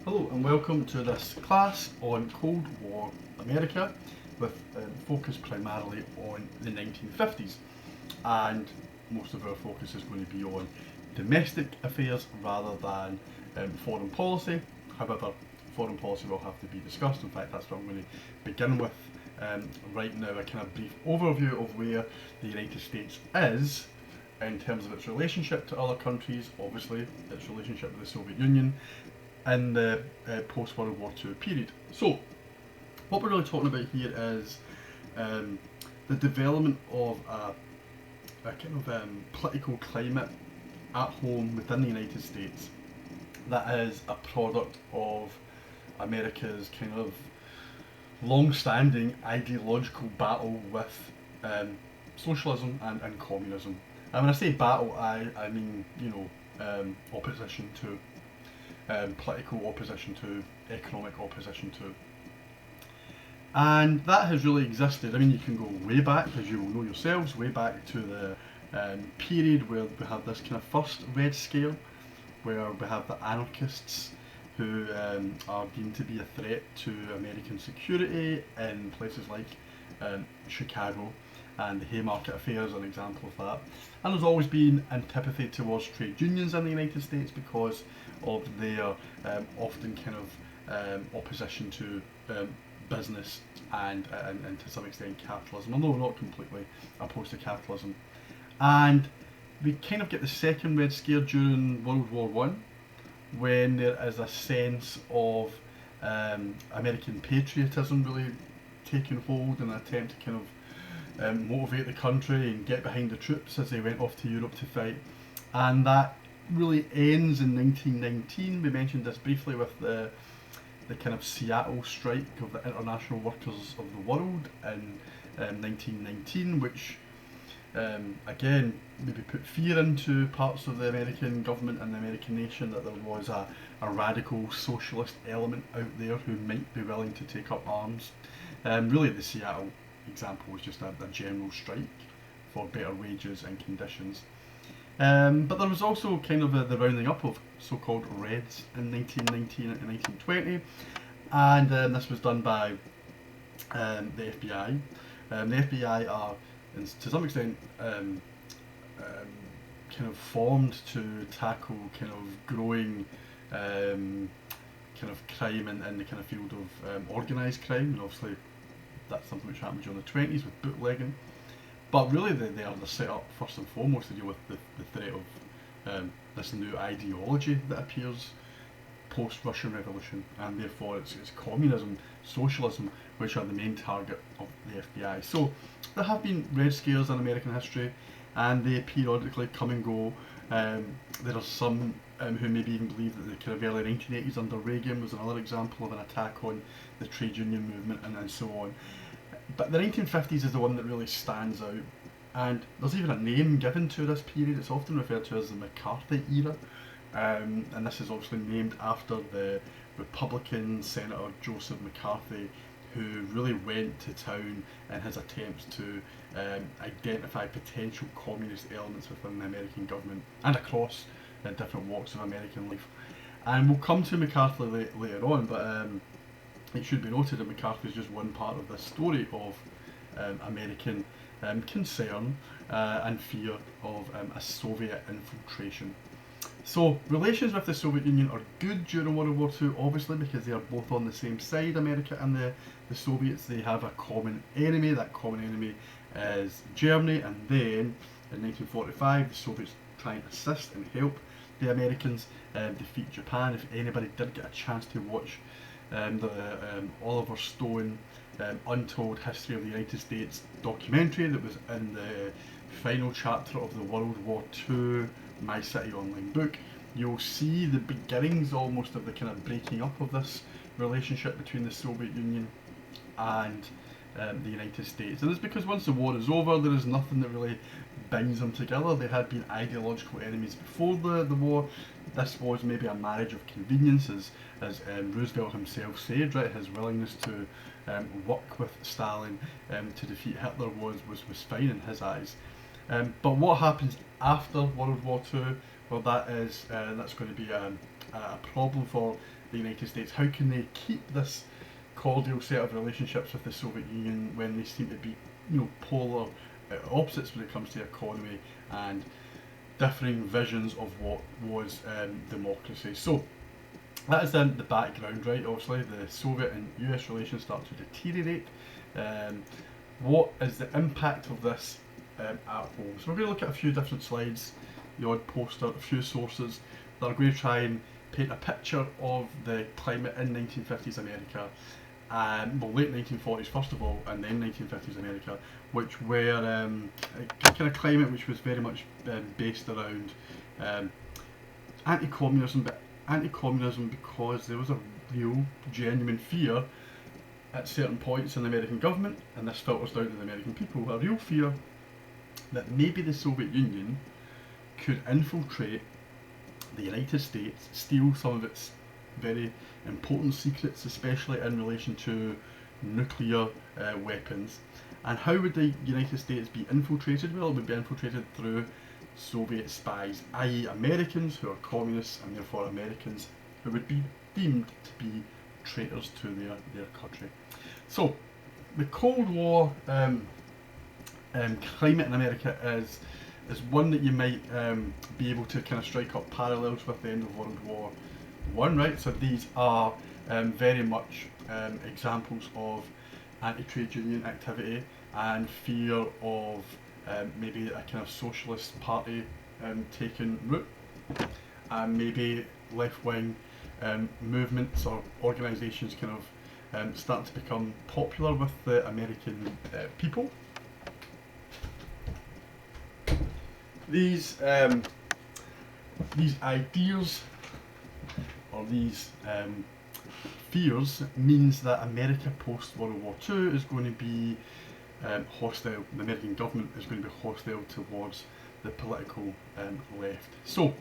Hello and welcome to this class on Cold War America with focus primarily on the 1950s, and most of our focus is going to be on domestic affairs rather than foreign policy. However, foreign policy will have to be discussed. In fact, that's what I'm going to begin with right now, a kind of brief overview of where the United States is in terms of its relationship to other countries, obviously its relationship with the Soviet Union, in the post-World War II period. So, what we're really talking about here is the development of a kind of political climate at home within the United States that is a product of America's kind of long-standing ideological battle with socialism and communism. And when I say battle, I mean, opposition to political opposition to, economic opposition to. And that has really existed. I mean, you can go way back, as you will know yourselves, way back to the period where we have this kind of first Red Scare, where we have the anarchists who are deemed to be a threat to American security in places like Chicago, and the Haymarket Affair is an example of that. And there's always been antipathy towards trade unions in the United States because of their often kind of opposition to business and to some extent capitalism, although not completely opposed to capitalism. And we kind of get the second Red Scare during World War One, when there is a sense of American patriotism really taking hold in an attempt to kind of motivate the country and get behind the troops as they went off to Europe to fight. And that really ends in 1919. We mentioned this briefly with the kind of Seattle strike of the International Workers of the World in 1919, which again maybe put fear into parts of the American government and the American nation that there was a radical socialist element out there who might be willing to take up arms. Really, the Seattle example was just a general strike for better wages and conditions. But there was also kind of the rounding up of so-called Reds in 1919 and 1920, and this was done by the FBI. The FBI are, to some extent, kind of formed to tackle kind of growing kind of crime in the kind of field of organised crime, and obviously that's something which happened during the 20s with bootlegging. But really they are set up first and foremost to deal with the threat of this new ideology that appears post-Russian Revolution, and therefore it's communism, socialism, which are the main target of the FBI. So there have been Red Scares in American history, and they periodically come and go. There are some who maybe even believe that the kind of early 1980s under Reagan was another example of an attack on the trade union movement and so on. But the 1950s is the one that really stands out, and there's even a name given to this period. It's often referred to as the McCarthy era, and this is obviously named after the Republican Senator Joseph McCarthy, who really went to town in his attempts to identify potential communist elements within the American government and across different walks of American life. And we'll come to McCarthy later on, but it should be noted that McCarthy is just one part of the story of American concern and fear of a Soviet infiltration. So relations with the Soviet Union are good during World War II, obviously, because they are both on the same side, America and the Soviets. They have a common enemy. That common enemy is Germany, and then in 1945 the Soviets try and assist and help the Americans defeat Japan. If anybody did get a chance to watch the Oliver Stone Untold History of the United States documentary that was in the final chapter of the World War II My City Online book, you'll see the beginnings almost of the kind of breaking up of this relationship between the Soviet Union and the United States. And it's because once the war is over, there is nothing that really binds them together. They had been ideological enemies before the war. This was maybe a marriage of convenience, as Roosevelt himself said, right? His willingness to work with Stalin to defeat Hitler was fine in his eyes. But what happens after World War II? Well, that's going to be a a problem for the United States. How can they keep this cordial set of relationships with the Soviet Union when they seem to be, polar opposites when it comes to economy and differing visions of what was democracy? So that is then the background, right? Obviously, the Soviet and US relations start to deteriorate. What is the impact of this at home? So we're going to look at a few different slides, the odd poster, a few sources that are going to try and paint a picture of the climate in 1950s America, late 1940s first of all, and then 1950s America, which were a kind of climate which was very much based around anti-communism, but anti-communism because there was a real, genuine fear at certain points in the American government, and this filters down to the American people, a real fear that maybe the Soviet Union could infiltrate the United States, steal some of its very important secrets, especially in relation to nuclear weapons. And how would the United States be infiltrated? Well, it would be infiltrated through Soviet spies, i.e. Americans who are communists, and therefore Americans who would be deemed to be traitors to their country. So the Cold War climate in America is one that you might be able to kind of strike up parallels with the end of World War One, right? So these are very much examples of anti-trade union activity and fear of maybe a kind of socialist party taking root, and maybe left-wing movements or organisations kind of starting to become popular with the American people. These ideas or these fears means that America post World War II is going to be hostile. The American government is going to be hostile towards the political left. So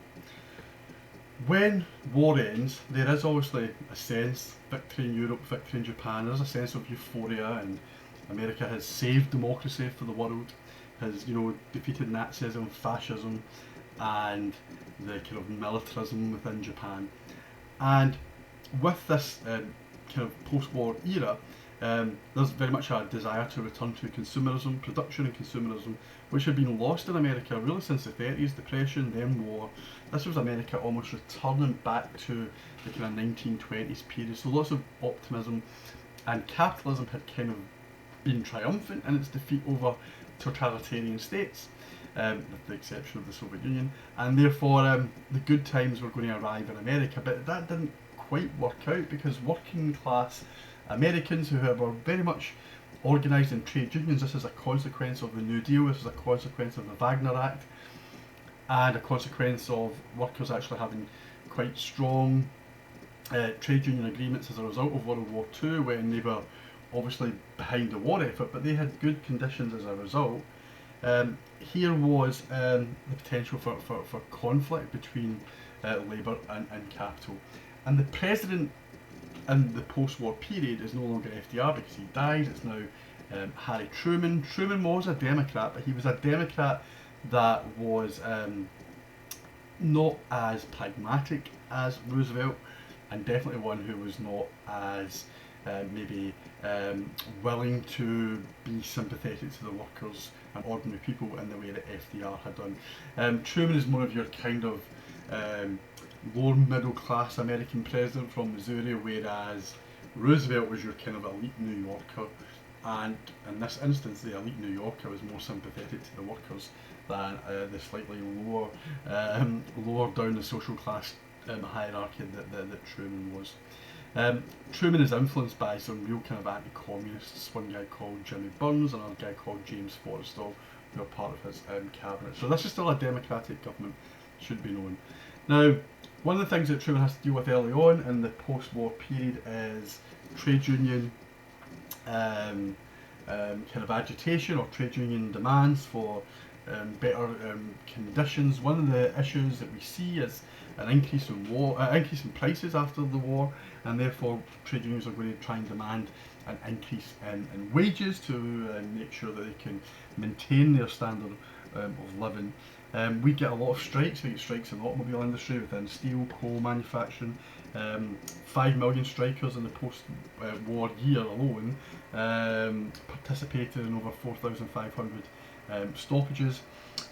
when war ends, there is obviously a sense, victory in Europe, victory in Japan, there's a sense of euphoria, and America has saved democracy for the world, has defeated Nazism, fascism, and the kind of militarism within Japan. And with this kind of post-war era, there's very much a desire to return to consumerism, production and consumerism, which had been lost in America really since the 30s, Depression, then war. This was America almost returning back to the kind of 1920s period. So lots of optimism, and capitalism had kind of been triumphant in its defeat over totalitarian states, with the exception of the Soviet Union, and therefore the good times were going to arrive in America. But that didn't quite work out, because working class Americans who were very much organised in trade unions, this is a consequence of the New Deal, this is a consequence of the Wagner Act, and a consequence of workers actually having quite strong trade union agreements as a result of World War II, when they were obviously behind the war effort, but they had good conditions as a result. Here was the potential for conflict between labour and capital. And the president in the post-war period is no longer FDR because he dies. It's now Harry Truman. Truman was a Democrat, but he was a Democrat that was not as pragmatic as Roosevelt, and definitely one who was not as maybe willing to be sympathetic to the workers and ordinary people in the way that FDR had done. Truman is more of your kind of lower middle class American president from Missouri, whereas Roosevelt was your kind of elite New Yorker, and in this instance the elite New Yorker was more sympathetic to the workers than the slightly lower down the social class hierarchy that Truman was. Truman is influenced by some real kind of anti-communists, one guy called Jimmy Burns, another guy called James Forrestal, who are part of his cabinet. So this is still a democratic government, should be known. Now, one of the things that Truman has to deal with early on in the post-war period is trade union kind of agitation, or trade union demands for better conditions. One of the issues that we see is an increase in prices after the war, and therefore trade unions are going to try and demand an increase in wages to make sure that they can maintain their standard of living. We get a lot of strikes. We get strikes in the automobile industry, within steel, coal manufacturing. 5 million strikers in the post-war year alone participated in over 4,500 stoppages.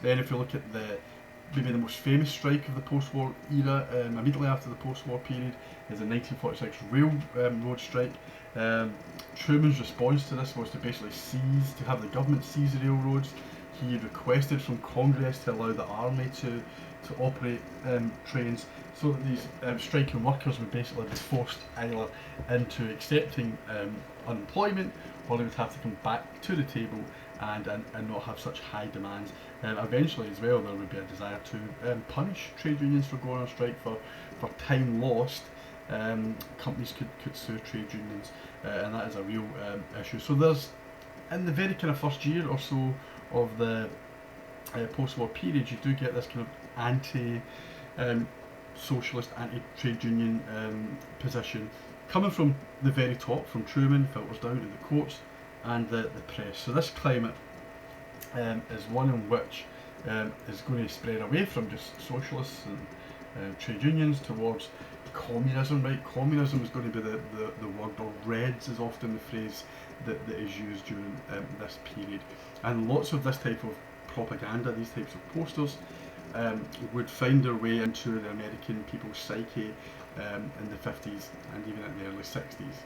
Then if you look at maybe the most famous strike of the post-war era, immediately after the post-war period, is the 1946 railroad strike. Truman's response to this was to basically have the government seize the railroads. He requested from Congress to allow the army to operate trains, so that these striking workers would basically be forced either into accepting unemployment, or they would have to come back to the table and not have such high demands. Eventually as well, there would be a desire to punish trade unions for going on strike. For time lost, companies could sue trade unions, and that is a real issue. So there's, in the very kind of first year or so of the post-war period, you do get this kind of anti-socialist, anti-trade union position coming from the very top, from Truman, filters down to the courts and the press. So this climate is one in which is going to spread away from just socialists and trade unions towards communism, right? Communism is going to be the word, or Reds is often the phrase that is used during this period. And lots of this type of propaganda, these types of posters, would find their way into the American people's psyche in the 50s and even in the early 60s.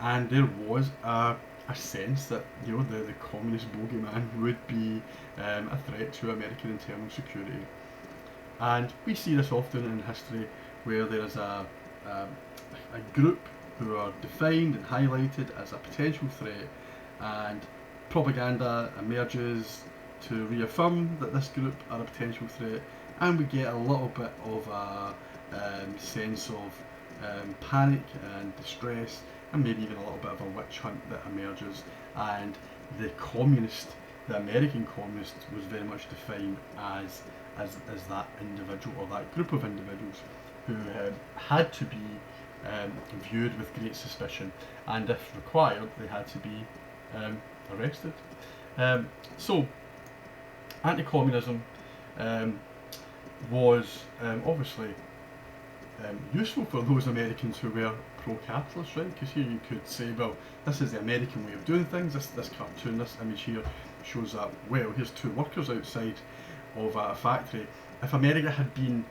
And there was a sense that the communist bogeyman would be a threat to American internal security. And we see this often in history, where there is a group who are defined and highlighted as a potential threat, and propaganda emerges to reaffirm that this group are a potential threat, and we get a little bit of a sense of panic and distress, and maybe even a little bit of a witch hunt that emerges. And the American communist was very much defined as that individual, or that group of individuals, who had to be viewed with great suspicion, and if required, they had to be arrested. So, anti-communism was obviously useful for those Americans who were pro-capitalist, right? Because here you could say, well, this is the American way of doing things. This cartoon, this image here shows that, well, here's two workers outside of a factory. If America had been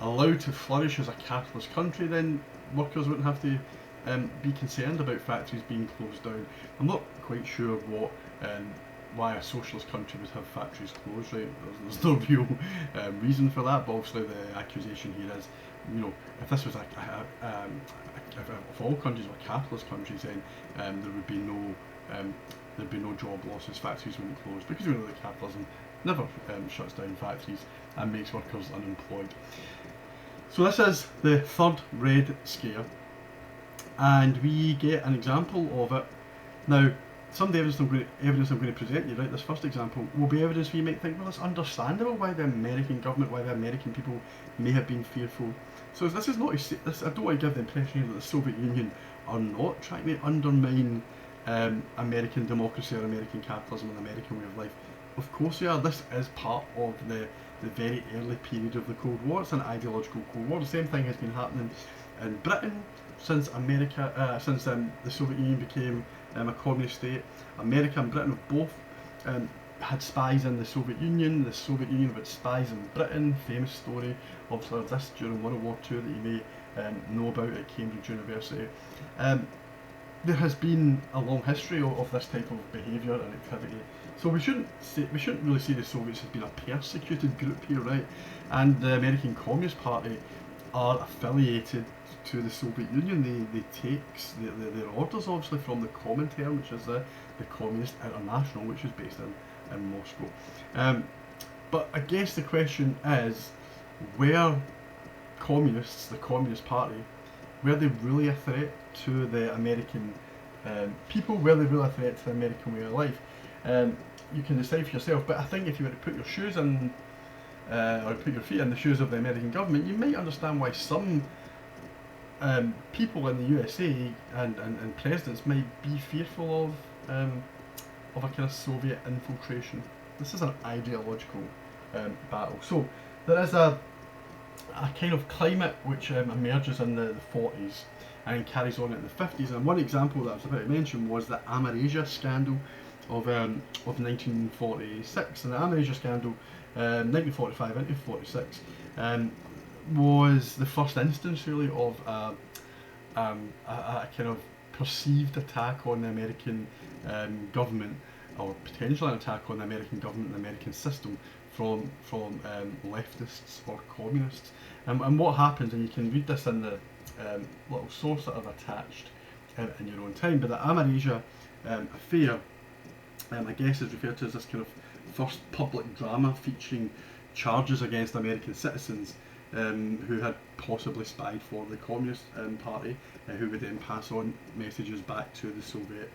allowed to flourish as a capitalist country, then workers wouldn't have to be concerned about factories being closed down. I'm not quite sure why a socialist country would have factories closed, right? There's no real reason for that, but obviously the accusation here is, if this was if all countries were capitalist countries, then there would be no job losses, factories wouldn't close, because we know that capitalism never shuts down factories and makes workers unemployed. So this is the third Red Scare, and we get an example of it. Now, some of the evidence I'm going to present you, right, this first example, will be evidence where you might think, well, it's understandable why the American government, why the American people may have been fearful. So this is not, I don't want to give the impression here that the Soviet Union are not trying to undermine American democracy or American capitalism and American way of life. Of course they are. This is part of the very early period of the Cold War. It's an ideological Cold War. The same thing has been happening in Britain since the Soviet Union became a communist state. America and Britain have both had spies in the Soviet Union. The Soviet Union had spies in Britain. Famous story, obviously, of this during World War II that you may know about at Cambridge University. There has been a long history of this type of behaviour and activity. So we shouldn't really see the Soviets as being a persecuted group here, right? And the American Communist Party are affiliated to the Soviet Union. They take their orders obviously from the Comintern, which is the Communist International, which is based in Moscow. But I guess the question is, were communists, the Communist Party, were they really a threat to the American people? Were they really a threat to the American way of life? You can decide for yourself, but I think if you were to put your shoes in, or put your feet in the shoes of the American government, you might understand why some people in the USA and presidents might be fearful of a kind of Soviet infiltration. This is an ideological battle. So there is a kind of climate which emerges in the 40s and carries on in the 50s. And one example that I was about to mention was the Amerasia scandal of 1946. And the Amerasia scandal, 1945 into 46, was the first instance really of a kind of perceived attack on the American government, or potentially an attack on the American government and the American system from leftists or communists. And what happens, and you can read this in the little source that I've attached in your own time, but the Amerasia affair, I guess, is referred to as this kind of first public drama featuring charges against American citizens who had possibly spied for the Communist Party, who would then pass on messages back to the Soviet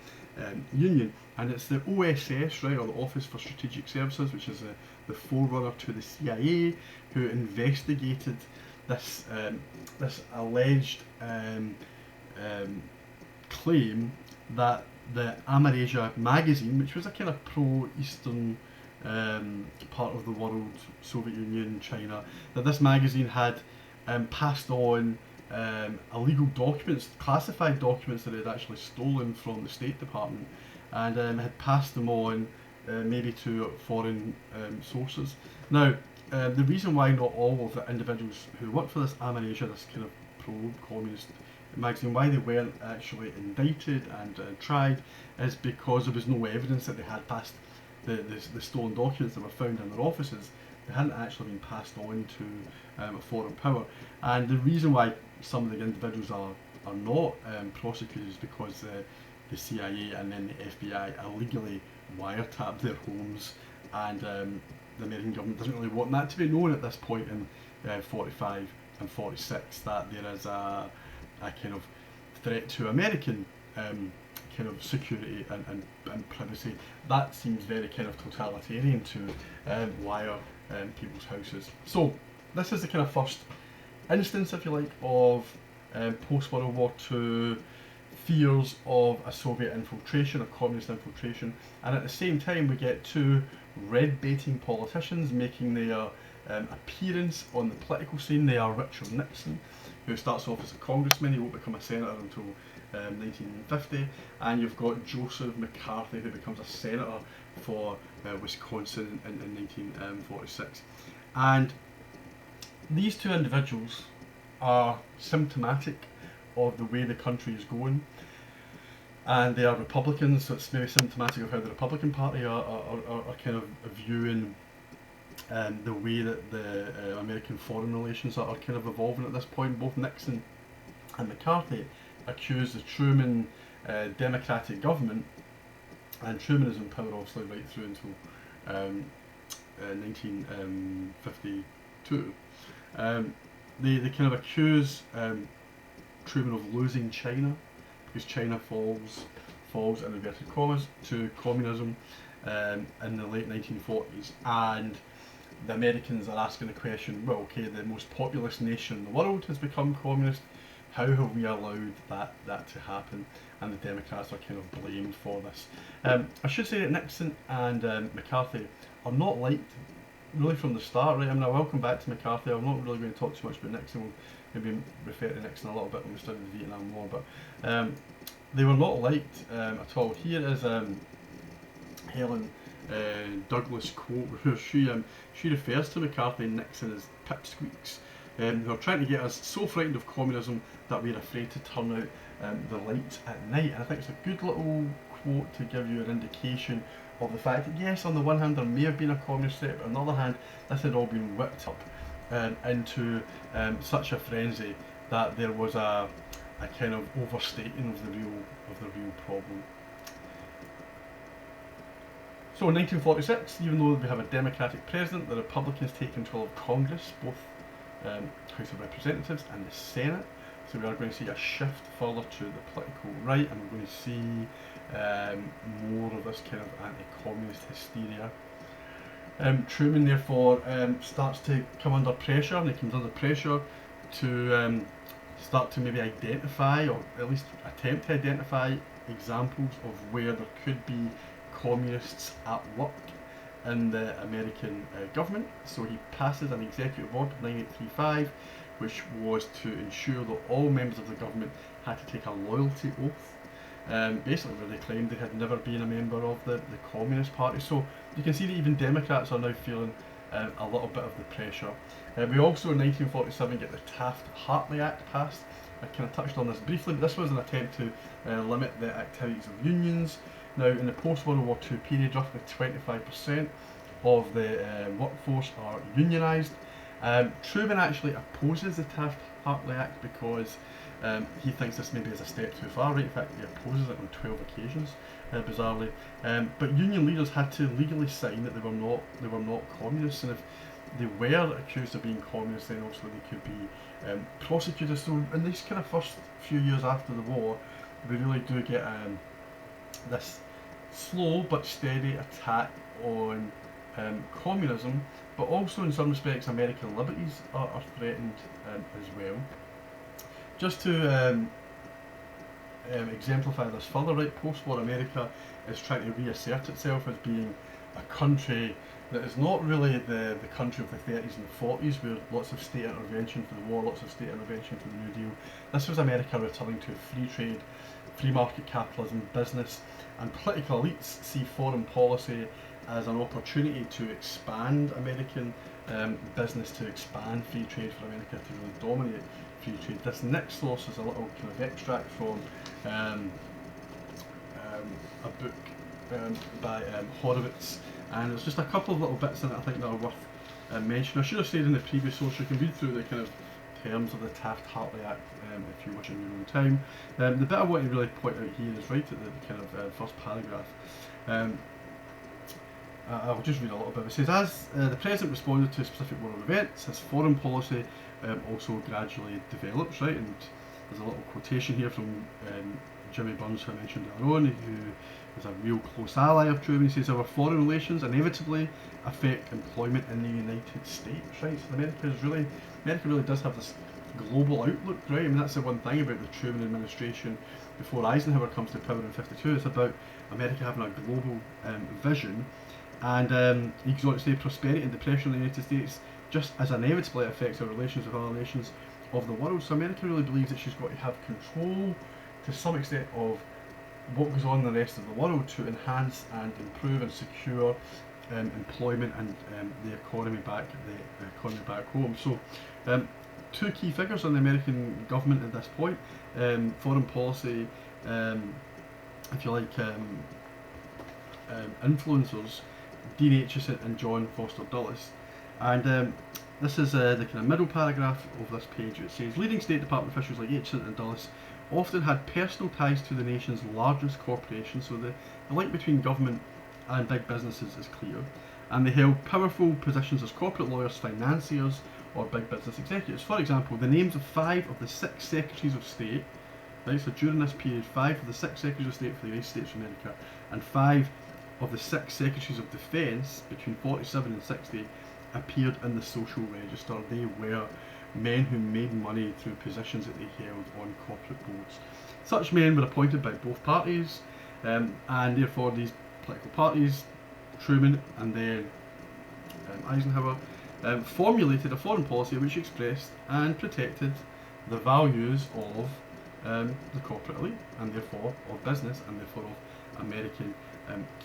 Union. And it's the OSS, right, or the Office for Strategic Services, which is the forerunner to the CIA, who investigated this this alleged claim that the Amerasia magazine, which was a kind of pro-Eastern part of the world, Soviet Union, China, that this magazine had passed on illegal documents, classified documents that it had actually stolen from the State Department, and had passed them on maybe to foreign sources. Now, the reason why not all of the individuals who worked for this Amerasia, this kind of pro-communist magazine, why they weren't actually indicted and tried, is because there was no evidence that they had passed the stolen documents that were found in their offices. They hadn't actually been passed on to a foreign power. And the reason why some of the individuals are not prosecuted is because the CIA and then the FBI illegally wiretapped their homes, and the American government doesn't really want that to be known at this point in 45 and 46, that there is a kind of threat to American kind of security and privacy. That seems very kind of totalitarian to wire people's houses. So this is the kind of first instance, if you like, of post-World War II fears of a Soviet infiltration, a communist infiltration, and at the same time we get two red-baiting politicians making their appearance on the political scene. They are Richard Nixon, who starts off as a congressman, he won't become a senator until 1950, and you've got Joseph McCarthy, who becomes a senator for Wisconsin in 1946. And these two individuals are symptomatic of the way the country is going, and they are Republicans, so it's maybe symptomatic of how the Republican Party are kind of viewing the way that the American foreign relations are kind of evolving at this point. Both Nixon and McCarthy accuse the Truman Democratic government, and Truman is in power obviously right through until 1952. They kind of accuse Truman of losing China, because China falls in inverted commas to communism in the late 1940s, and the Americans are asking the question, well, okay, the most populous nation in the world has become communist, how have we allowed that to happen? And the Democrats are kind of blamed for this. I should say that Nixon and McCarthy are not liked really from the start, right? I mean, I welcome back to McCarthy. I'm not really going to talk too much about Nixon. We'll maybe refer to Nixon a little bit when we study the Vietnam War, but they were not liked at all. Here is Helen Douglas quote where she refers to McCarthy and Nixon as pipsqueaks, who are trying to get us so frightened of communism that we're afraid to turn out the lights at night. And I think it's a good little quote to give you an indication of the fact that yes, on the one hand there may have been a communist threat, but on the other hand this had all been whipped up into such a frenzy that there was a kind of overstating of the real problem. So in 1946, even though we have a Democratic president, the Republicans take control of Congress, both House of Representatives and the Senate. So we are going to see a shift further to the political right, and we're going to see more of this kind of anti-communist hysteria. Truman therefore starts to come under pressure, and he comes under pressure to start to maybe identify, or at least attempt to identify, examples of where there could be communists at work in the American government. So he passes an executive order 9835, which was to ensure that all members of the government had to take a loyalty oath. Basically, where they claimed they had never been a member of the Communist Party. So you can see that even Democrats are now feeling a little bit of the pressure. We also in 1947 get the Taft-Hartley Act passed. I kind of touched on this briefly, but this was an attempt to limit the activities of unions. Now, in the post-World War II period, roughly 25% of the workforce are unionised. Truman actually opposes the Taft-Hartley Act because he thinks this maybe is a step too far. Right? In fact, he opposes it on 12 occasions, bizarrely. But union leaders had to legally sign that they were not communists, and if they were accused of being communists, then obviously they could be prosecuted. So in these kind of first few years after the war, we really do get this slow but steady attack on communism, but also in some respects American liberties are threatened as well. Just to exemplify this further, right, post-war America is trying to reassert itself as being a country that is not really the country of the 30s and the 40s, where lots of state intervention for the war, lots of state intervention for the New Deal. This was America returning to free trade, free market capitalism, business, and political elites see foreign policy as an opportunity to expand American business, to expand free trade for America, to really dominate free trade. This next source is a little kind of extract from a book by Horowitz, and there's just a couple of little bits in it I think that are worth mentioning. I should have said in the previous source, you can read through the kind of terms of the Taft-Hartley Act if you wish in your own time. The bit I want to really point out here is right at the kind of first paragraph. I'll just read a little bit. It says, as the President responded to specific world events, his foreign policy also gradually develops, right? And there's a little quotation here from Jimmy Burns, who I mentioned earlier on, who is a real close ally of Truman. He says, our foreign relations inevitably affect employment in the United States, right? So America really does have this global outlook, right? I mean, that's the one thing about the Truman administration before Eisenhower comes to power in '52. It's about America having a global vision. And he goes on to say, prosperity and depression in the United States just as inevitably affects our relations with other nations of the world. So America really believes that she's got to have control to some extent of what goes on in the rest of the world to enhance and improve and secure employment and the economy back home. So two key figures on the American government at this point, foreign policy, if you like, influencers, Dean Acheson and John Foster Dulles. And this is the kind of middle paragraph of this page. It says, leading State Department officials like Acheson and Dulles often had personal ties to the nation's largest corporations, so the link between government and big businesses is clear, and they held powerful positions as corporate lawyers, financiers, or big business executives. For example, the names of 5 of the 6 Secretaries of State, right, so during this period, 5 of the 6 Secretaries of State for the United States of America, and 5 of the 6 Secretaries of Defence between 47 and 60 appeared in the social register. They were men who made money through positions that they held on corporate boards. Such men were appointed by both parties, and therefore these political parties, Truman and then Eisenhower, formulated a foreign policy which expressed and protected the values of the corporate elite, and therefore of business, and therefore of American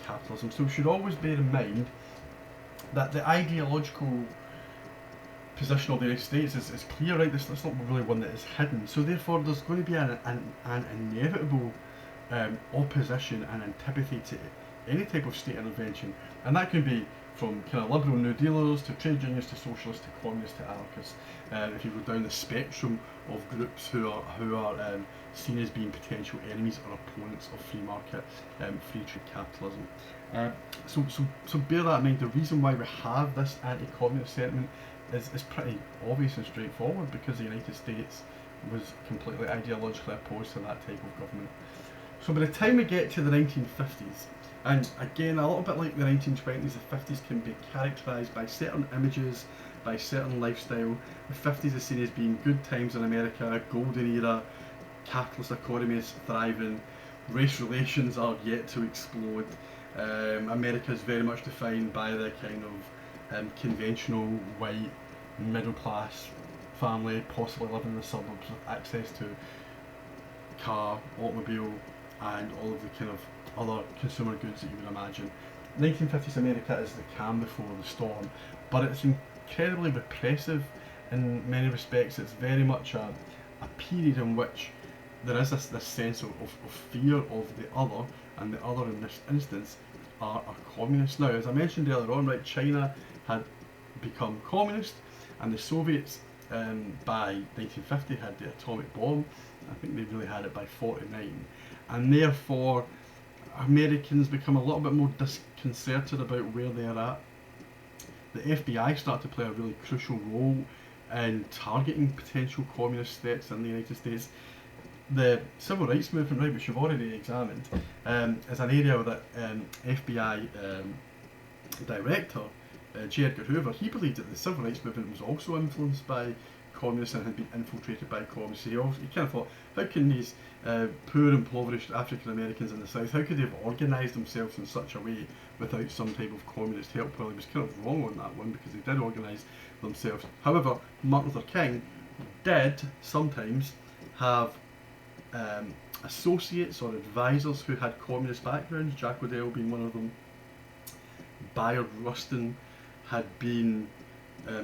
capitalism. So we should always bear in mind that the ideological position of the United States is clear, right? It's not really one that is hidden. So therefore there's going to be an inevitable opposition and antipathy to any type of state intervention, and that can be from kind of liberal New Dealers to trade unions to socialists to communists to anarchists. If you go down the spectrum of groups who are seen as being potential enemies or opponents of free market, free trade capitalism. So bear that in mind. The reason why we have this anti-communist sentiment is pretty obvious and straightforward, because the United States was completely ideologically opposed to that type of government. So by the time we get to the 1950s, and again a little bit like the 1920s, the 50s can be characterised by certain images, by certain lifestyle. The 50s is seen as being good times in America, golden era, capitalist economy is thriving, race relations are yet to explode, America is very much defined by the kind of conventional white middle class family, possibly living in the suburbs with access to car, automobile, and all of the kind of other consumer goods that you would imagine. 1950s America is the calm before the storm, but it's incredibly repressive in many respects. It's very much a period in which there is this sense of fear of the other, and the other in this instance are communists. Now, as I mentioned earlier on, right, China had become communist, and the Soviets by 1950 had the atomic bomb. I think they really had it by 49, and therefore Americans become a little bit more disconcerted about where they're at. The FBI start to play a really crucial role in targeting potential communist threats in the United States. The civil rights movement, right, which you've already examined, is an area that FBI director J. Edgar Hoover, he believed that the civil rights movement was also influenced by communists and had been infiltrated by communists. He kind of thought, how can these poor, impoverished African Americans in the South, how could they have organised themselves in such a way without some type of communist help? Well, he was kind of wrong on that one, because they did organise themselves. However, Martin Luther King did sometimes have associates or advisors who had communist backgrounds, Jack Waddell being one of them. Bayard Rustin had been,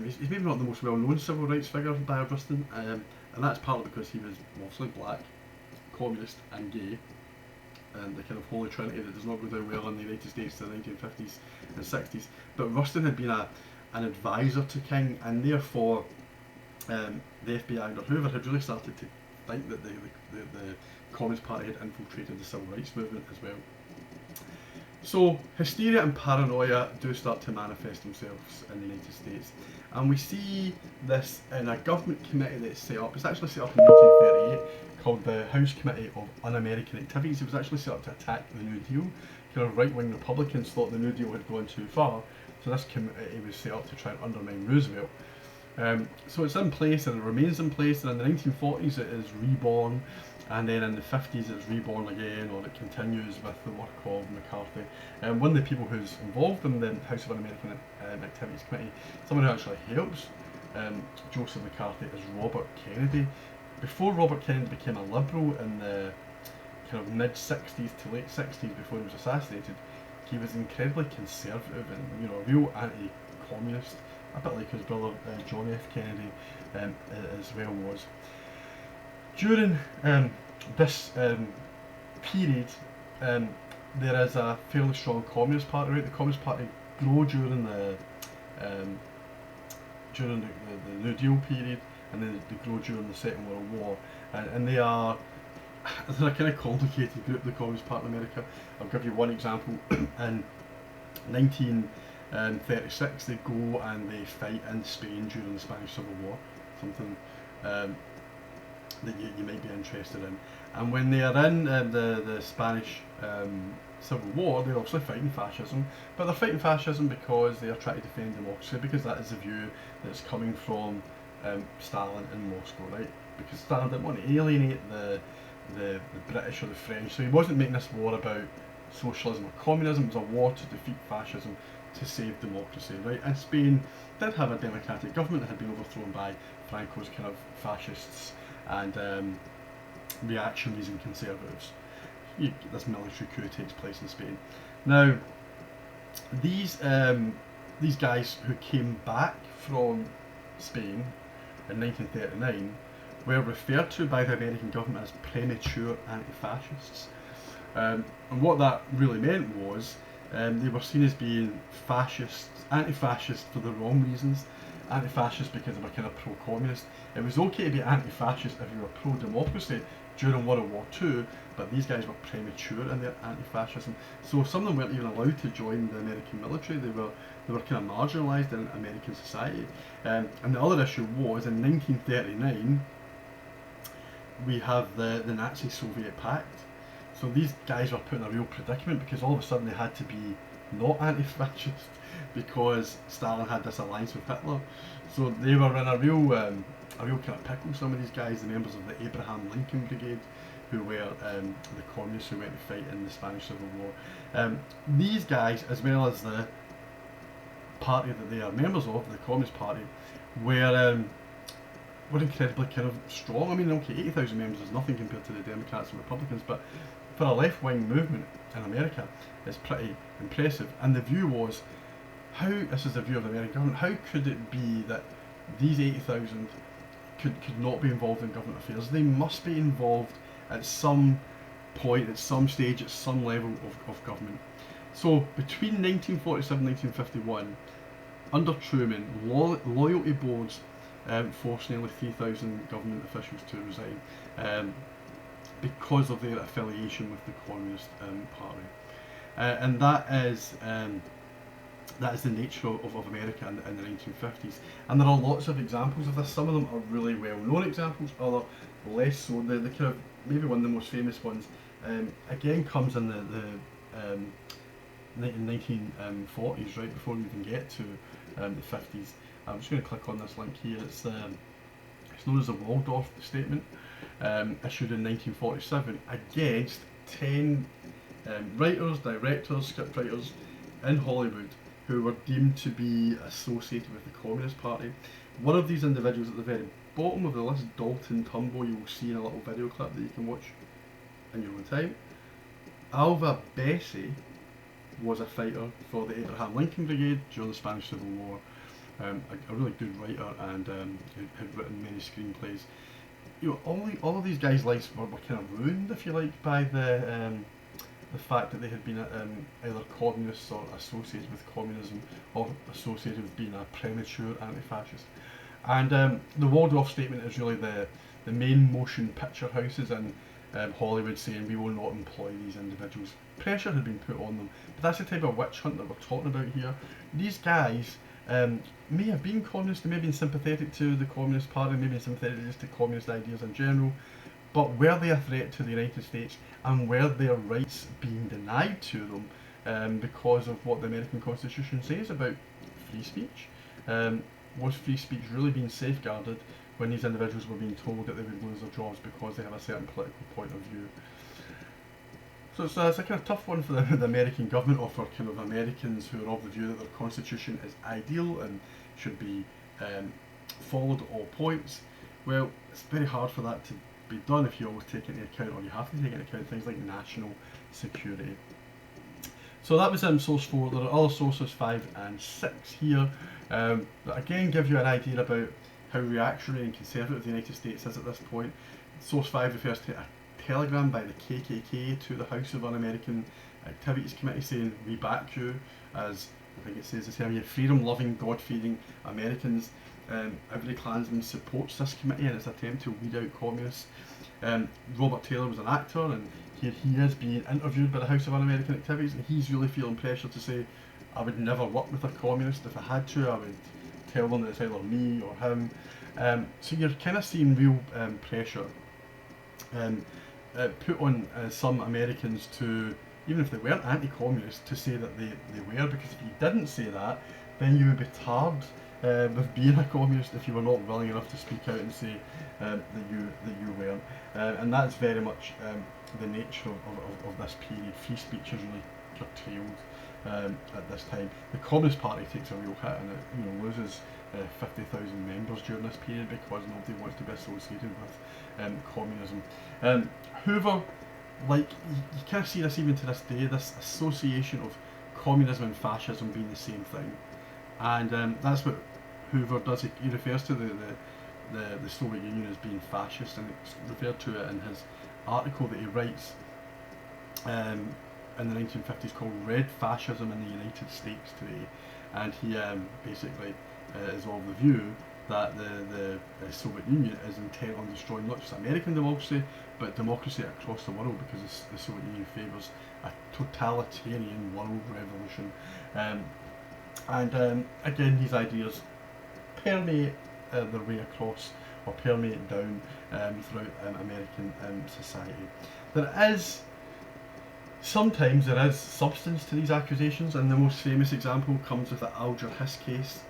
he's maybe not the most well-known civil rights figure, Bayard Rustin, and that's partly because he was mostly black, communist and gay, and the kind of holy trinity that does not go down well in the United States in the 1950s and 60s. But Rustin had been an advisor to King, and therefore the FBI under Hoover had really started to think that the Communist Party had infiltrated the civil rights movement as well. So hysteria and paranoia do start to manifest themselves in the United States, and we see this in a government committee that's set up. It's actually set up in 1938, called the House Committee of Un-American Activities. It was actually set up to attack the New Deal. Kind of right-wing Republicans thought the New Deal had gone too far, so this committee was set up to try and undermine Roosevelt. So it's in place and it remains in place, and in the 1940s it is reborn, and then in the 50s it's reborn again, or it continues with the work of McCarthy. One of the people who's involved in the House of Un-American Activities Committee, someone who actually helps Joseph McCarthy, is Robert Kennedy. Before Robert Kennedy became a liberal in the kind of mid-60s to late 60s, before he was assassinated, he was incredibly conservative and, you know, a real anti-communist, a bit like his brother John F. Kennedy as well was. During this period, there is a fairly strong Communist Party. Right? The Communist Party grew during the New Deal period, and then they grew during the Second World War, and they're a kind of complicated group, the Communist Party in America. I'll give you one example. In 1936, they go and they fight in Spain during the Spanish Civil War, something that you might be interested in. And when they are in the Spanish Civil War, they're obviously fighting fascism, but they're fighting fascism because they are trying to defend democracy, because that is the view that's coming from Stalin in Moscow, right? Because Stalin didn't want to alienate the British or the French, so he wasn't making this war about socialism or communism. It was a war to defeat fascism, to save democracy, right? And Spain did have a democratic government that had been overthrown by Franco's kind of fascists and reactionaries and conservatives. This military coup takes place in Spain. Now, these guys who came back from Spain in 1939 were referred to by the American government as premature anti-fascists. And what that really meant was they were seen as being fascists, anti-fascist for the wrong reasons. Anti-fascist because they were kind of pro-communist. It was okay to be anti-fascist if you were pro-democracy during World War II, but these guys were premature in their anti-fascism. So some of them weren't even allowed to join the American military. They were kind of marginalised in American society. And the other issue was, in 1939, we have the Nazi-Soviet Pact. So these guys were put in a real predicament, because all of a sudden they had to be not anti-fascist because Stalin had this alliance with Hitler. So they were in a real a real kind of pickle. Some of these guys, the members of the Abraham Lincoln Brigade, who were the communists who went to fight in the Spanish Civil War. These guys, as well as the party that they are members of, the Communist Party, were incredibly kind of strong. I mean, okay, 80,000 members is nothing compared to the Democrats and Republicans, but for a left-wing movement in America, it's pretty impressive. And the view was, this is the view of the American government, how could it be that these 80,000 could not be involved in government affairs? They must be involved at some point, at some stage, at some level of government. So between 1947 and 1951, under Truman, loyalty boards forced nearly 3,000 government officials to resign because of their affiliation with the Communist Party. And that is the nature of America in the 1950s. And there are lots of examples of this. Some of them are really well-known examples, other less so. The kind of, maybe one of the most famous ones, again, comes in the 1940s, right before we even get to the 50s. I'm just going to click on this link here. It's known as the Waldorf Statement, issued in 1947 against 10 writers, directors, scriptwriters in Hollywood who were deemed to be associated with the Communist Party. One of these individuals at the very bottom of the list, Dalton Trumbo, you will see in a little video clip that you can watch in your own time. Alva Bessie was a fighter for the Abraham Lincoln Brigade during the Spanish Civil War. A really good writer, and had written many screenplays. You know, all of these guys' lives were kind of ruined, if you like, by the fact that they had been either communists or associated with communism, or associated with being a premature anti-fascist. And the Waldorf Statement is really the main motion picture houses in Hollywood saying we will not employ these individuals. Pressure had been put on them, but that's the type of witch hunt that we're talking about here. These guys may have been communist, they may have been sympathetic to the Communist Party, maybe sympathetic just to communist ideas in general, but were they a threat to the United States, and were their rights being denied to them because of what the American Constitution says about free speech? Was free speech really being safeguarded when these individuals were being told that they would lose their jobs because they have a certain political point of view? So it's a kind of tough one for the American government, or for kind of Americans who are of the view that their constitution is ideal and should be followed at all points. Well, it's very hard for that to be done if you always take into account, or you have to take into account, things like national security. So that was source 4. There are other sources 5 and 6 here that again give you an idea about how reactionary and conservative the United States is at this point. Source 5 refers to a telegram by the KKK to the House of Un-American Activities Committee saying, we back you, as I think it says the term here, freedom-loving, God-fearing Americans. Every Klansman supports this committee in its attempt to weed out communists. Robert Taylor was an actor, and here he is being interviewed by the House of Un-American Activities, and he's really feeling pressure to say, I would never work with a communist. If I had to, I would tell them that it's either me or him. So you're kind of seeing real pressure put on some Americans to, even if they weren't anti-communist, to say that they were, because if you didn't say that, then you would be tarred with being a communist if you were not willing enough to speak out and say that you weren't. And that's very much the nature of this period. Free speech is really curtailed at this time. The Communist Party takes a real hit, and it loses 50,000 members during this period because nobody wants to be associated with communism. Hoover, like, you kind of see this even to this day, this association of communism and fascism being the same thing. And that's what Hoover does. He refers to the Soviet Union as being fascist, and it's referred to it in his article that he writes in the 1950s called Red Fascism in the United States Today. And he basically is of the view that the Soviet Union is intent on destroying not just American democracy, but democracy across the world, because the Soviet Union favours a totalitarian world revolution. And again, these ideas permeate their way across, or permeate down throughout American society. Sometimes there is substance to these accusations, and the most famous example comes with the Alger Hiss case,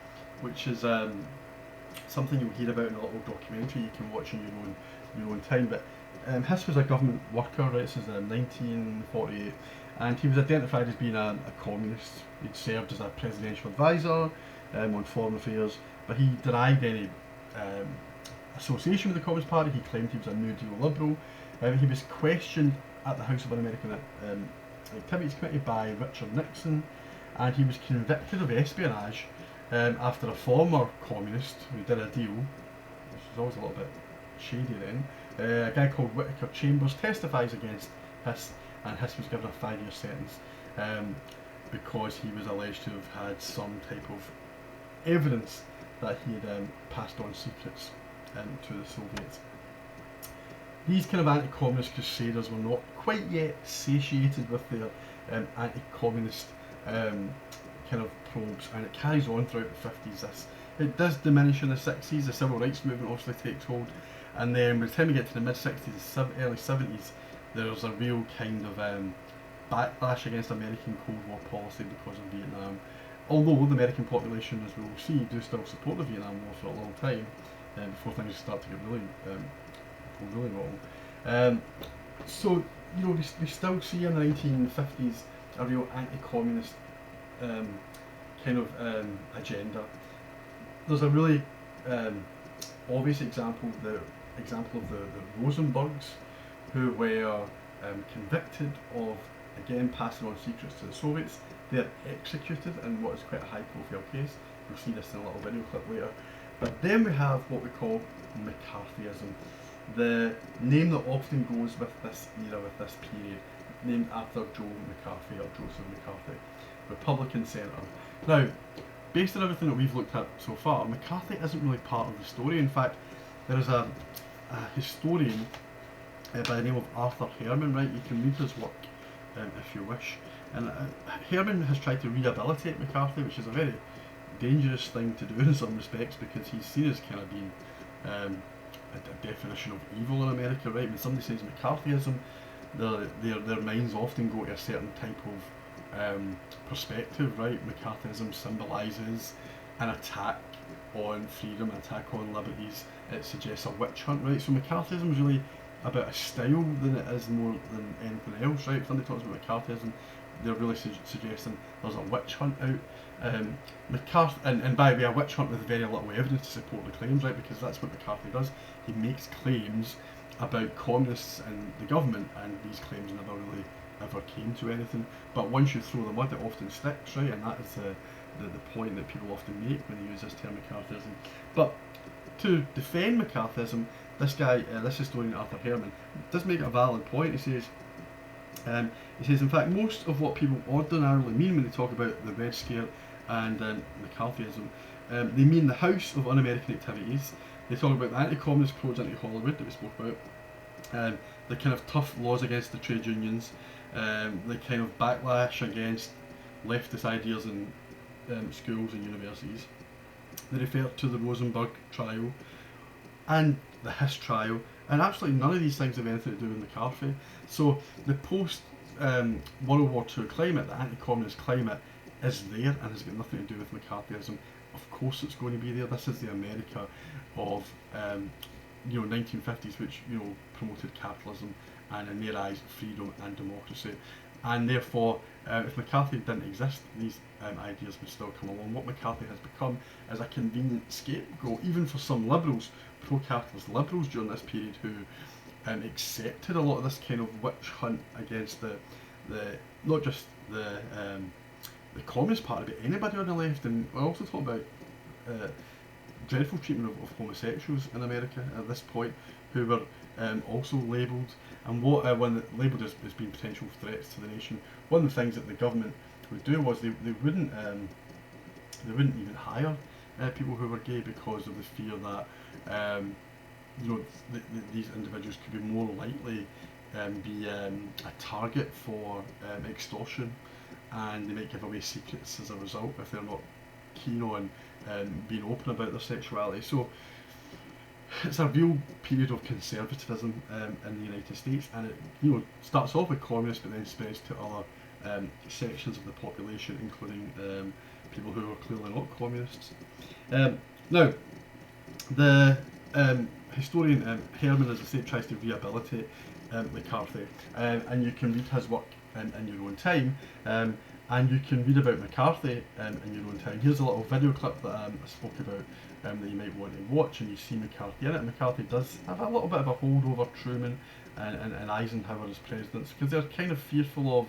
which is something you'll hear about in a little documentary you can watch in your own time. But Hiss was a government worker, right, since 1948, and he was identified as being a communist. He'd served as a presidential advisor on foreign affairs, but he denied any association with the Communist Party. He claimed he was a New Deal liberal. He was questioned at the House of Un-American Activities Committee by Richard Nixon, and he was convicted of espionage after a former communist who did a deal, which was always a little bit shady then. A guy called Whittaker Chambers testifies against Hiss, and Hiss was given a 5-year sentence because he was alleged to have had some type of evidence that he had passed on secrets to the Soviets. These kind of anti-communist crusaders were not quite yet satiated with their anti-communist kind of probes, and it carries on throughout the 50s. It does diminish in the 60s. The civil rights movement obviously takes hold, and then by the time we get to the mid 60s, early 70s, there's a real kind of backlash against American Cold War policy because of Vietnam. Although the American population, as we will see, do still support the Vietnam War for a long time before things start to get really wrong. So we still see in the 1950s a real anti-communist kind of agenda. There's a really obvious example, the example of the Rosenbergs, who were convicted of again passing on secrets to the Soviets. They're executed in what is quite a high profile case. We'll see this in a little video clip later. But then we have what we call McCarthyism, the name that often goes with this era, with this period, named after Joe McCarthy or Joseph McCarthy, Republican senator. Now, based on everything that we've looked at so far, McCarthy isn't really part of the story. In fact, there is a historian by the name of Arthur Herman, right? You can read his work if you wish. And Herman has tried to rehabilitate McCarthy, which is a very dangerous thing to do in some respects, because he's seen as kind of being a definition of evil in America, right? When somebody says McCarthyism, their minds often go to a certain type of perspective, right? McCarthyism symbolises an attack on freedom, an attack on liberties. It suggests a witch hunt, right? So McCarthyism is really about a style than it is more than anything else, right? If somebody talks about McCarthyism, they're really suggesting there's a witch hunt out. McCarthy, and by the way, a witch hunt with very little evidence to support the claims, right? Because that's what McCarthy does. He makes claims about communists and the government, and these claims never really ever came to anything. But once you throw the mud, it often sticks, right? And that is the point that people often make when they use this term McCarthyism. But to defend McCarthyism, this guy, this historian Arthur Herman, does make a valid point. He says, in fact, most of what people ordinarily mean when they talk about the Red Scare and McCarthyism, they mean the House of Un-American Activities. They talk about the anti-communist prods anti-Hollywood that we spoke about, the kind of tough laws against the trade unions, the kind of backlash against leftist ideas in schools and universities. They refer to the Rosenberg trial and the Hiss trial, and absolutely none of these things have anything to do with McCarthy. So the post World War II climate, the anti-communist climate, is there and has got nothing to do with McCarthyism. Of course it's going to be there. This is the America of 1950s, which promoted capitalism and, in their eyes, freedom and democracy. And therefore, if McCarthy didn't exist, these ideas would still come along. What McCarthy has become is a convenient scapegoat, even for some liberals, pro-capitalist liberals during this period, who accepted a lot of this kind of witch hunt against the not just the Communist Party, but anybody on the left. And we're also talking about dreadful treatment of homosexuals in America at this point, who were also labelled, and what when labelled as being potential threats to the nation. One of the things that the government would do was they wouldn't even hire people who were gay, because of the fear that these individuals could be more likely be a target for extortion, and they might give away secrets as a result if they're not keen on being open about their sexuality. So it's a real period of conservatism in the United States, and it starts off with communists, but then spreads to other sections of the population, including people who are clearly not communists. Now, The historian Herman, as I say, tries to rehabilitate McCarthy, and you can read his work in your own time, and you can read about McCarthy in your own time. Here's a little video clip that I spoke about that you might want to watch, and you see McCarthy in it. McCarthy does have a little bit of a hold over Truman and Eisenhower as presidents, because they're kind of fearful of,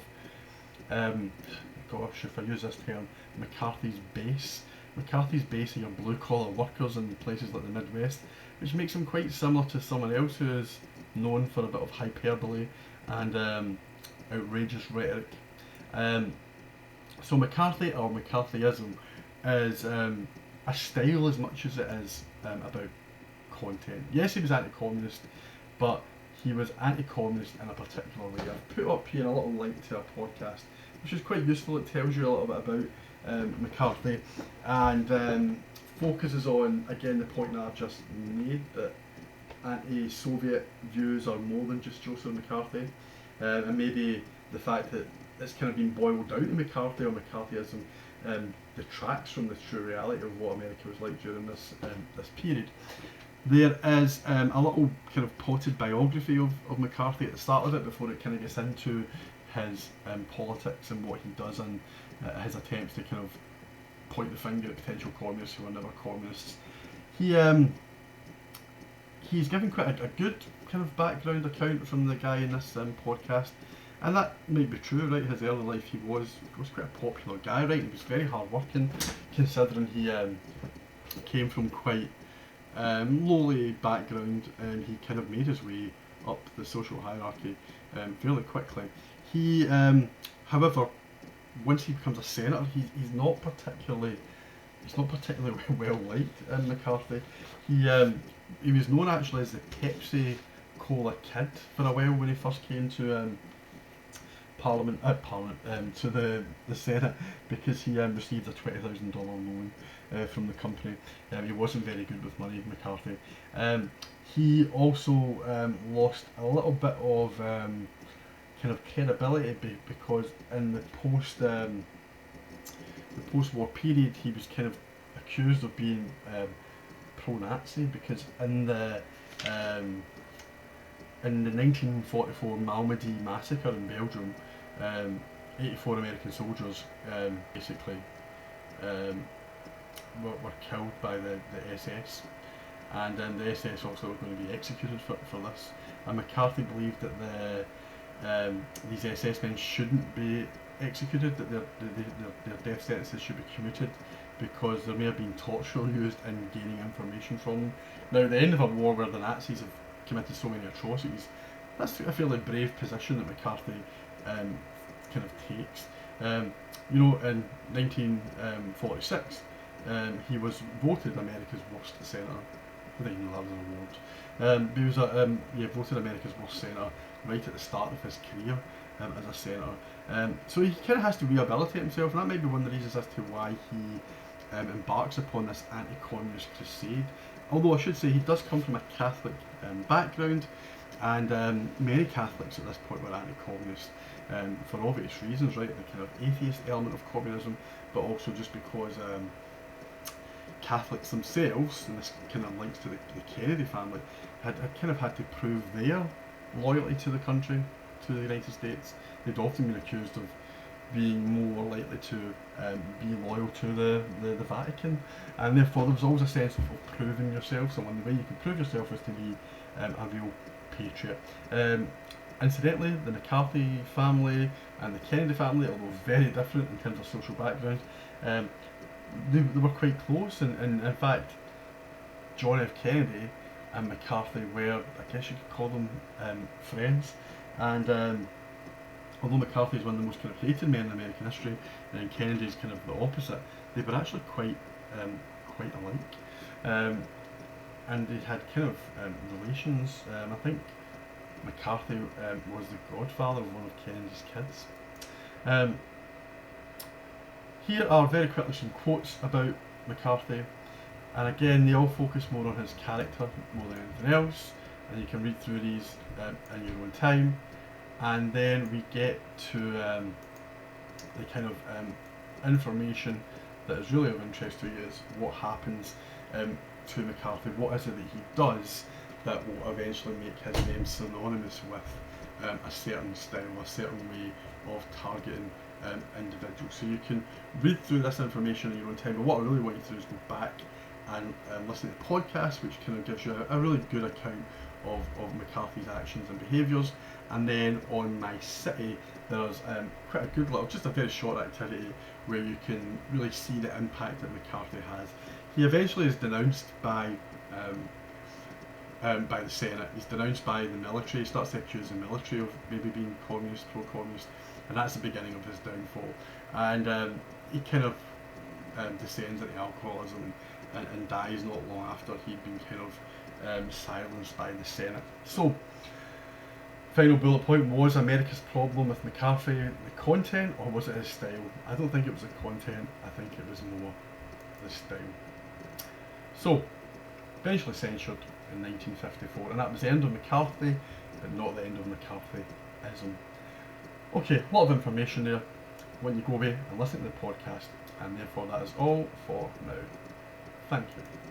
gosh, if I use this term, McCarthy's base. McCarthy's base are your blue collar workers in places like the Midwest, which makes him quite similar to someone else who is known for a bit of hyperbole and outrageous rhetoric. So McCarthy, or McCarthyism, is a style as much as it is about content. Yes, he was anti-communist, but he was anti-communist in a particular way. I've put up here a little link to a podcast, which is quite useful. It tells you a little bit about McCarthy, and focuses on, again, the point that I've just made, that anti-Soviet views are more than just Joseph McCarthy, and maybe the fact that it's kind of been boiled down to McCarthy or McCarthyism detracts from the true reality of what America was like during this period. There is a little kind of potted biography of McCarthy at the start of it, before it kind of gets into his politics and what he does, and his attempts to kind of point the finger at potential communists who are never communists. He's given quite a good kind of background account from the guy in this podcast, and that might be true, right? His early life, he was quite a popular guy, right? He was very hard working, considering he came from quite lowly background, and he kind of made his way up the social hierarchy fairly quickly. He, however, once he becomes a senator, he's not particularly well liked in McCarthy. He was known actually as the Pepsi Cola Kid for a while when he first came to to the Senate, because he received a $20,000 loan from the company. He wasn't very good with money, McCarthy. He also lost a little bit of kind of credibility because in the post-war period, he was kind of accused of being pro-Nazi, because in the 1944 Malmedy massacre in Belgium, 84 American soldiers basically were killed by the SS, and the SS also were going to be executed for this. And McCarthy believed that these SS men shouldn't be executed, that their death sentences should be commuted, because there may have been torture used in gaining information from them. Now, at the end of a war where the Nazis have committed so many atrocities, that's a fairly brave position that McCarthy kind of takes. In 1946, he was voted America's worst senator. I think that was an award. But he was voted America's worst senator right at the start of his career as a senator. So he kind of has to rehabilitate himself, and that might be one of the reasons as to why he embarks upon this anti-communist crusade. Although I should say he does come from a Catholic background, and many Catholics at this point were anti-communist for obvious reasons, right? The kind of atheist element of communism, but also just because Catholics themselves, and this kind of links to the Kennedy family, had kind of had to prove their loyalty to the country, to the United States. They'd often been accused of being more likely to be loyal to the Vatican, and therefore there was always a sense of proving yourself. So one way you could prove yourself was to be a real patriot. Incidentally, the McCarthy family and the Kennedy family, although very different in terms of social background, they were quite close, and in fact John F. Kennedy and McCarthy were, I guess you could call them, friends. And although McCarthy is one of the most kind of hated men in American history, and Kennedy is kind of the opposite, they were actually quite alike. And they had kind of relations. I think McCarthy was the godfather of one of Kennedy's kids. Here are very quickly some quotes about McCarthy, and again they all focus more on his character more than anything else, and you can read through these in your own time. And then we get to the kind of information that is really of interest to you, is what happens to McCarthy. What is it that he does that will eventually make his name synonymous with a certain style, a certain way of targeting individuals? So you can read through this information in your own time, but what I really want you to do is go back and listen to the podcast, which kind of gives you a really good account of McCarthy's actions and behaviours. And then on My City, there's quite a good little, just a very short activity where you can really see the impact that McCarthy has. He eventually is denounced by the Senate. He's denounced by the military. He starts to accuse the military of maybe being communist, pro-communist, and that's the beginning of his downfall. And he kind of descends into alcoholism and dies not long after he'd been kind of silenced by the Senate. So, final bullet point: was America's problem with McCarthy the content, or was it his style? I don't think it was the content, I think it was more the style. So, eventually censured in 1954, and that was the end of McCarthy, but not the end of McCarthyism. Okay, a lot of information there. When you go away and listen to the podcast, and therefore that is all for now. Thank you.